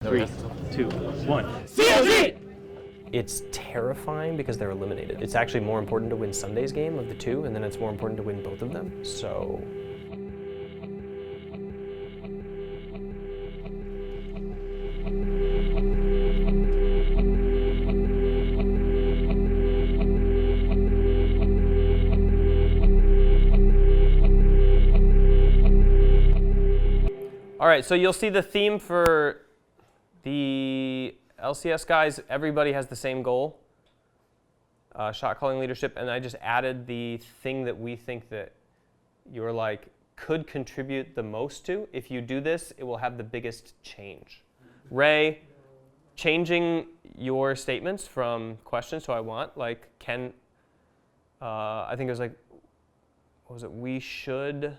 3, 2, 1. CLG! It's terrifying because they're eliminated. It's actually more important to win Sunday's game of the two, and then it's more important to win both of them. So. All right, so you'll see the theme for the LCS guys. Everybody has the same goal, shot calling leadership, and I just added the thing that we think that you're like could contribute the most to. If you do this, it will have the biggest change. Ray, changing your statements from questions to I want, like can, I think it was like, what was it? We should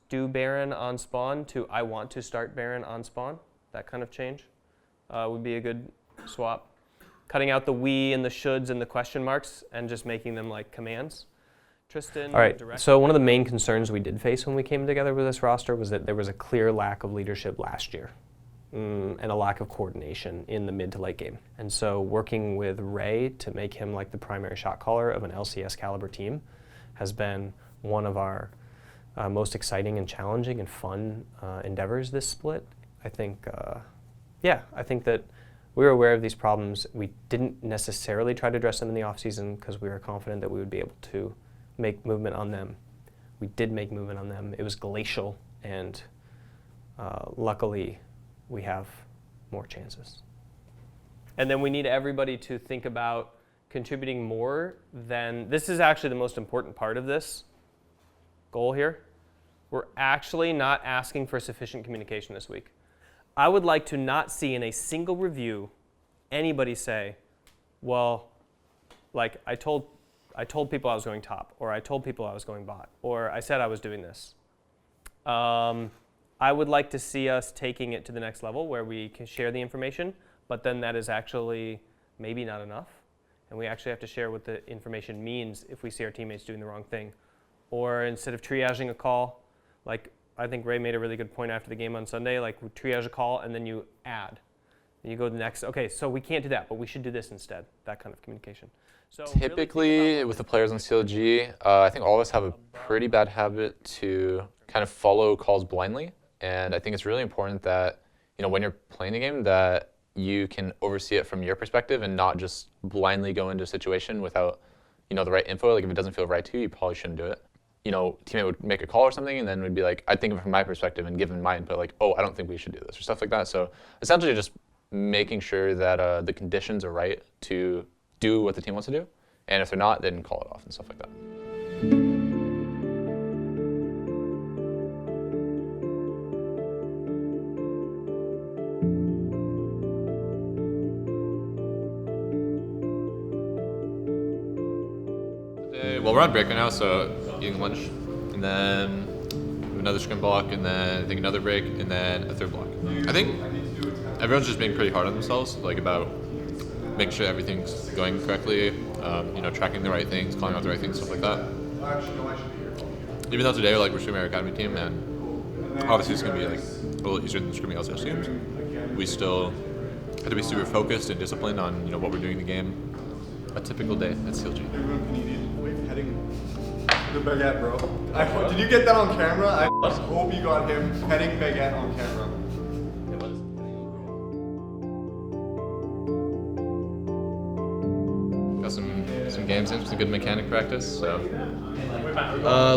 do Baron on spawn to I want to start Baron on spawn. That kind of change would be a good swap. Cutting out the we and the shoulds and the question marks and just making them like commands. Tristan. All right, so one of the main concerns we did face when we came together with this roster was that there was a clear lack of leadership last year and a lack of coordination in the mid to late game. And so working with Ray to make him like the primary shot caller of an LCS caliber team has been one of our most exciting and challenging and fun endeavors this split. I think, I think that we were aware of these problems. We didn't necessarily try to address them in the offseason because we were confident that we would be able to make movement on them. We did make movement on them. It was glacial, and luckily we have more chances. And then we need everybody to think about contributing more than, this is actually the most important part of this goal here. We're actually not asking for sufficient communication this week. I would like to not see in a single review anybody say, well, like I told people I was going top, or I told people I was going bot, or I said I was doing this. I would like to see us taking it to the next level where we can share the information, but then that is actually maybe not enough. And we actually have to share what the information means if we see our teammates doing the wrong thing. Or instead of triaging a call, like I think Ray made a really good point after the game on Sunday, like we triage a call and then you add. And you go to the next, okay, so we can't do that, but we should do this instead, that kind of communication. So typically really with the players on CLG, I think all of us have a pretty bad habit to kind of follow calls blindly. And I think it's really important that, when you're playing the game, that you can oversee it from your perspective and not just blindly go into a situation without, the right info. Like if it doesn't feel right to you, you probably shouldn't do it. Teammate would make a call or something, and then we'd be like, I'd think of it from my perspective and give him my input, like, oh, I don't think we should do this, or stuff like that. So essentially just making sure that the conditions are right to do what the team wants to do, and if they're not, then call it off and stuff like that. Well, we're on break right now, so eating lunch, and then another scrim block, and then I think another break, and then a third block. I think everyone's just being pretty hard on themselves, like about making sure everything's going correctly, tracking the right things, calling out the right things, stuff like that. Even though today we're scrimming our academy team, and obviously it's going to be like a little easier than scrimming LCS teams, we still have to be super focused and disciplined on what we're doing in the game. A typical day at CLG. The baguette, bro. Did you get that on camera? I just hope you got him petting baguette on camera. Got some games in, some good mechanic practice. So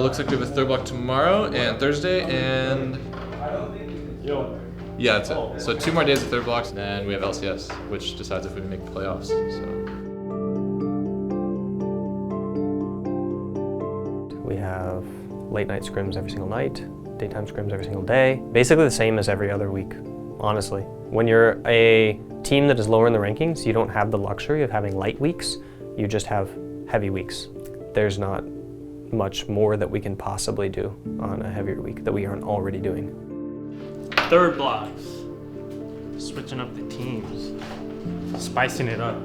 looks like we have a third block tomorrow and Thursday, and yeah, that's it. So 2 more days of third blocks, and then we have LCS, which decides if we make the playoffs. So. We have late night scrims every single night, daytime scrims every single day. Basically the same as every other week, honestly. When you're a team that is lower in the rankings, you don't have the luxury of having light weeks, you just have heavy weeks. There's not much more that we can possibly do on a heavier week that we aren't already doing. Third blocks, switching up the teams, spicing it up.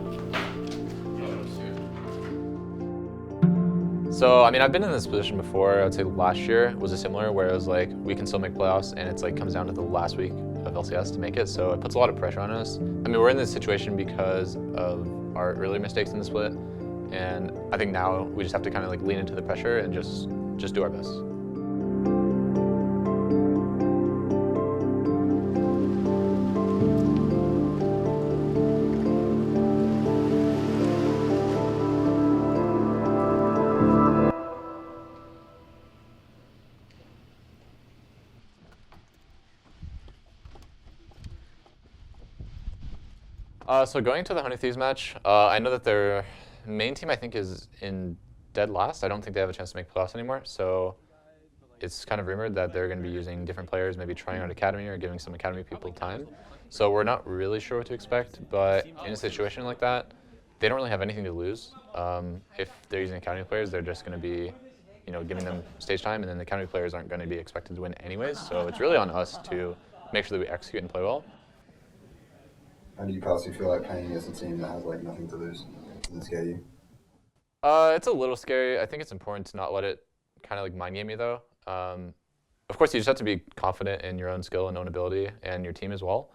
So, I've been in this position before. I would say last year was a similar, where it was like, we can still make playoffs, and it's like comes down to the last week of of LCS to make it, so it puts a lot of pressure on us. I mean, we're in this situation because of our earlier mistakes in the split, and I think now we just have to kind of like lean into the pressure and just do our best. So going to the Honey Thieves match, I know that their main team I think is in dead last. I don't think they have a chance to make playoffs anymore. So it's kind of rumored that they're going to be using different players, maybe trying out academy or giving some academy people time. So we're not really sure what to expect. But in a situation like that, they don't really have anything to lose. If they're using academy players, they're just going to be, giving them stage time, and then the academy players aren't going to be expected to win anyways. So it's really on us to make sure that we execute and play well. How do you personally feel like playing against a team that has like nothing to lose? Does it scare you? It's a little scary. I think it's important to not let it kind of like mind game you though. Of course, you just have to be confident in your own skill and own ability and your team as well.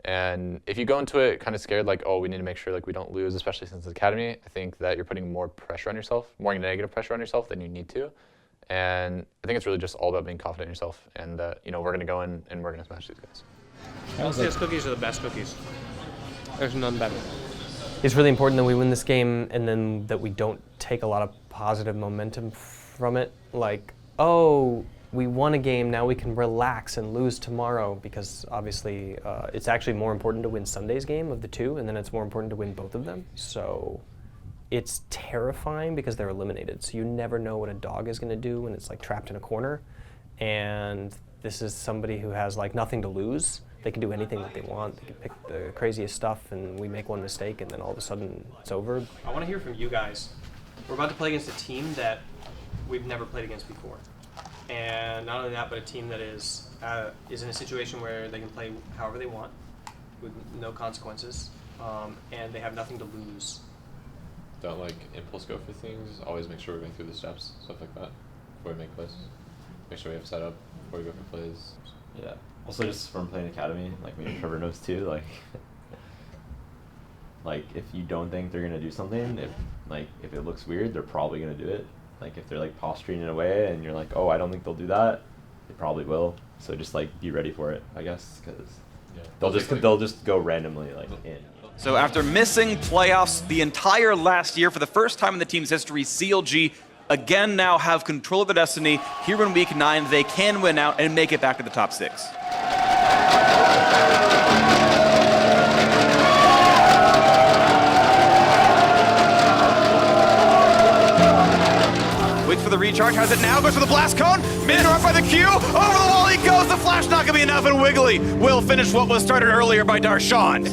And if you go into it kind of scared, like, oh, we need to make sure like we don't lose, especially since it's academy, I think that you're putting more pressure on yourself, more negative pressure on yourself than you need to. And I think it's really just all about being confident in yourself and that, we're going to go in and we're going to smash these guys. LCS cookies are the best cookies. There's none better. It's really important that we win this game and then that we don't take a lot of positive momentum from it. Like, oh, we won a game, now we can relax and lose tomorrow, because obviously it's actually more important to win Sunday's game of the two, and then it's more important to win both of them. So it's terrifying because they're eliminated. So you never know what a dog is going to do when it's like trapped in a corner. And this is somebody who has like nothing to lose. They can do anything that they want. They can pick the craziest stuff, and we make one mistake, and then all of a sudden it's over. I want to hear from you guys. We're about to play against a team that we've never played against before. And not only that, but a team that is in a situation where they can play however they want with no consequences, and they have nothing to lose. Don't like impulse go for things. Always make sure we're going through the steps, stuff like that, before we make plays. Make sure we have setup before we go for plays. Yeah. Also, just from playing academy, like maybe Trevor knows too. Like if you don't think they're gonna do something, if it looks weird, they're probably gonna do it. Like if they're like posturing in a way, and you're like, oh, I don't think they'll do that, they probably will. So just like be ready for it, I guess, because they'll just go randomly like in. So after missing playoffs the entire last year, for the first time in the team's history, CLG again now have control of their destiny. Here in Week 9, they can win out and make it back to the top 6. Waits for the recharge, has it now, goes for the blast cone, mid north by the Q, over the wall he goes, the flash not gonna be enough, and Wiggly will finish what was started earlier by Darshan.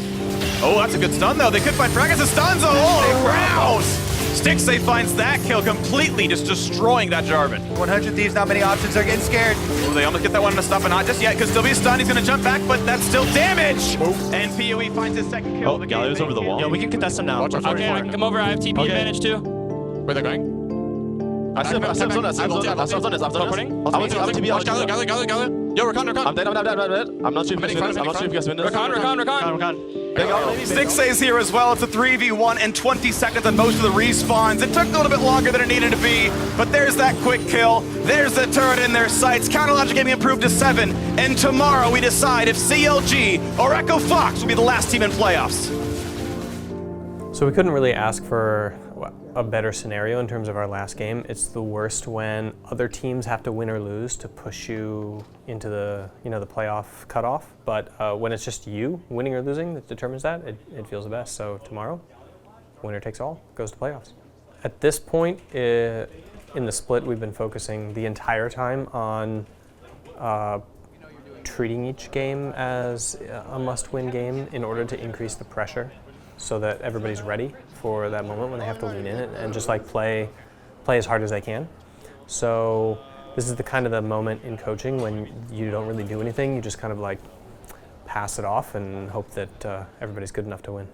Oh, that's a good stun though, they could find frag as the stuns, oh, rouse! Stixay finds that kill, completely just destroying that Jarvan. 100 Thieves, not many options, they're getting scared. Ooh, they almost get that one to stop, but not just yet, because still be stunned, he's gonna jump back, but that's still damage! And PoE finds his second kill. Oh, Galio's over the wall. Yeah, we can contest him now. Watch out, Okay, I can come over, I have TP advantage too. Where they're going? I'm TP. Yo, Rakan. I'm dead. I'm not sure if you guys win this. Rakan. Stixay's here as well. It's a 3v1 and 20 seconds on most of the respawns. It took a little bit longer than it needed to be, but there's that quick kill. There's the turret in their sights. Counterlogic getting improved to 7. And tomorrow we decide if CLG or Echo Fox will be the last team in playoffs. So we couldn't really ask for a better scenario in terms of our last game. It's the worst when other teams have to win or lose to push you into the the playoff cutoff. But when it's just you winning or losing that determines that, it feels the best. So tomorrow, winner takes all, goes to playoffs. At this point in the split, we've been focusing the entire time on treating each game as a must-win game in order to increase the pressure, so that everybody's ready for that moment when they have to lean in and just like play as hard as they can. So this is the kind of the moment in coaching when you don't really do anything, you just kind of like pass it off and hope that everybody's good enough to win.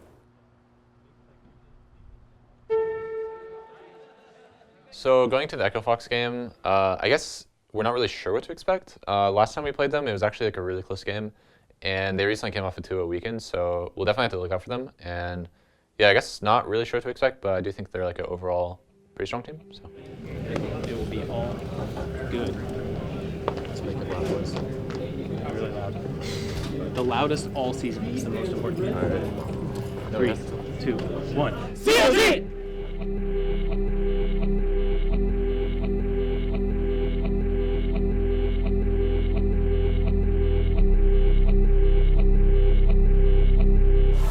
So going to the Echo Fox game, I guess we're not really sure what to expect. Last time we played them, it was actually like a really close game. and they recently came off a 2-0 weekend, so we'll definitely have to look out for them. And yeah, I guess not really sure what to expect, but I do think they're like an overall pretty strong team. So It will be all good. Let's make it loud, boys. Really loud. The loudest all season is the most important thing. All right. 3, 2, 1. CLG!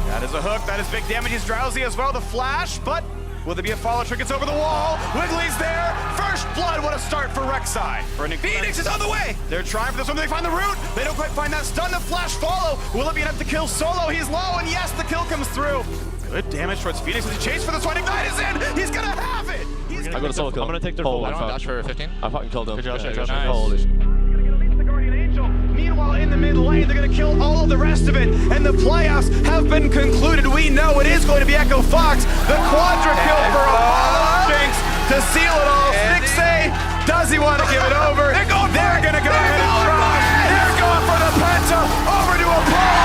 That is a hook. That is big damage. He's drowsy as well. The flash, but will there be a follow? Trickets over the wall. Wiggly's there. First blood. What a start for Rek'Sai. Phoenix is on the way. They're trying for this one. They find the root. They don't quite find that stun. The flash follow. Will it be enough to kill Solo? He's low, and yes, the kill comes through. Good damage towards Phoenix as he chases for this one. Ignite is in. He's gonna have it. I go to solo kill. I'm gonna take their full. I don't dash for 15. I fucking killed him. Good job, Yeah, good job. nice. Holy shit. Meanwhile, in the mid lane, they're going to kill all of the rest of it, and the playoffs have been concluded. We know it is going to be Echo Fox, the quadra kill for Apollo Jinx to seal it all. Stixay, does he want to give it over? They're going to go ahead and try. They're going for the Penta, over to Apollo.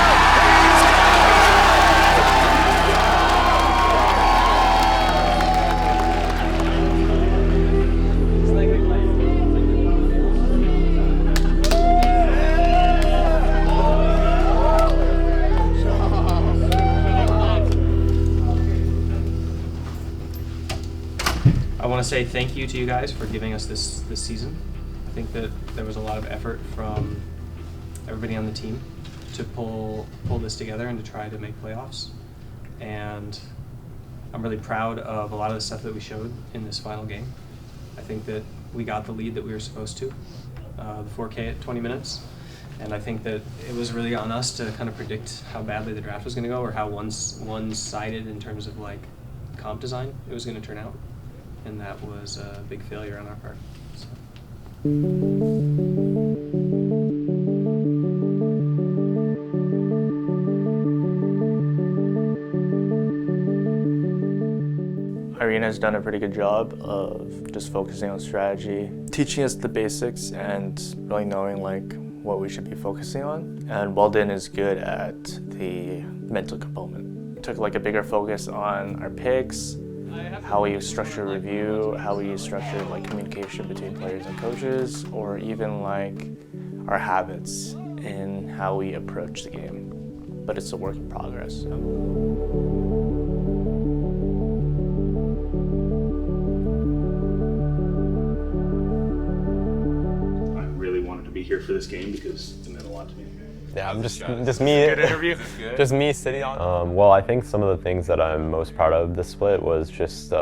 I want to say thank you to you guys for giving us this season. I think that there was a lot of effort from everybody on the team to pull this together and to try to make playoffs. And I'm really proud of a lot of the stuff that we showed in this final game. I think that we got the lead that we were supposed to, the 4K at 20 minutes. And I think that it was really on us to kind of predict how badly the draft was going to go, or how one-sided in terms of like comp design it was going to turn out. And that was a big failure on our part. So. Irina has done a pretty good job of just focusing on strategy, teaching us the basics and really knowing like what we should be focusing on. And Weldon is good at the mental component. Took like a bigger focus on our picks, how we structure review, how we structure like communication between players and coaches, or even like our habits in how we approach the game. But it's a work in progress. I really wanted to be here for this game because it meant a lot to me. Yeah, I'm just me. Good interview. Just me sitting on. Well, I think some of the things that I'm most proud of this split was just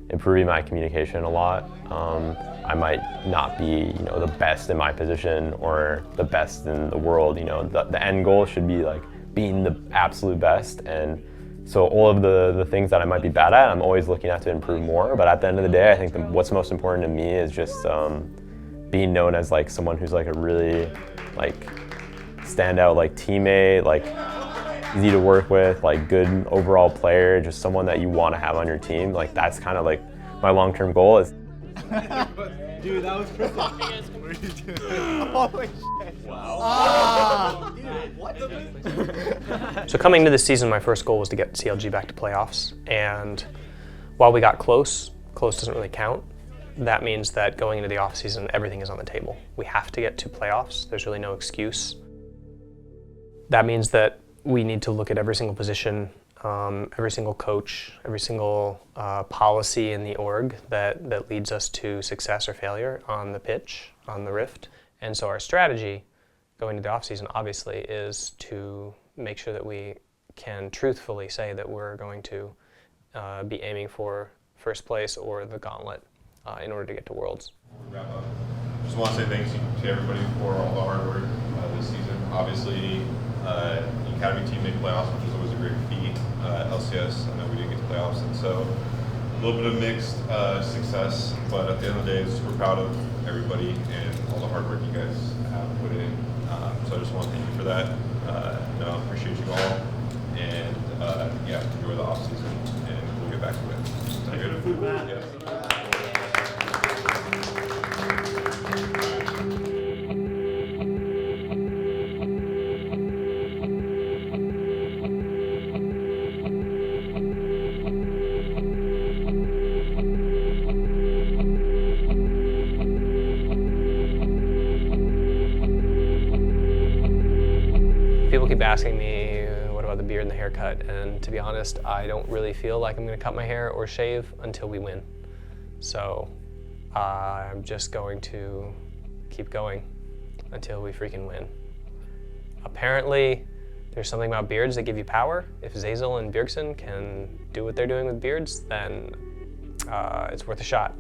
improving my communication a lot. I might not be, the best in my position or the best in the world. The end goal should be like being the absolute best. And so all of the things that I might be bad at, I'm always looking at to improve more. But at the end of the day, I think what's most important to me is just being known as like someone who's like a really like standout like teammate, like easy to work with, like good overall player, just someone that you want to have on your team. Like that's kind of like my long-term goal is. Dude, that was perfect. What are you doing? Holy shit. Wow. Dude, what? So coming into this season, my first goal was to get CLG back to playoffs. And while we got close doesn't really count. That means that going into the offseason, everything is on the table. We have to get to playoffs. There's really no excuse. That means that we need to look at every single position, every single coach, every single policy in the org that leads us to success or failure on the pitch, on the Rift. And so our strategy going into the offseason, obviously, is to make sure that we can truthfully say that we're going to be aiming for first place or the gauntlet in order to get to Worlds. Wrap up. Just want to say thanks to everybody for all the hard work this season. Obviously, the Academy team made playoffs, which was always a great feat. LCS, I know we didn't get to playoffs, and so a little bit of mixed success, but at the end of the day, we're proud of everybody and all the hard work you guys have put in. So I just want to thank you for that. Appreciate you all, and enjoy the off season, and we'll get back to it. Sound good? Yes. keep asking me, what about the beard and the haircut? And to be honest, I don't really feel like I'm gonna cut my hair or shave until we win. So I'm just going to keep going until we freaking win. Apparently, there's something about beards that give you power. If Zazel and Bjergsen can do what they're doing with beards, then it's worth a shot.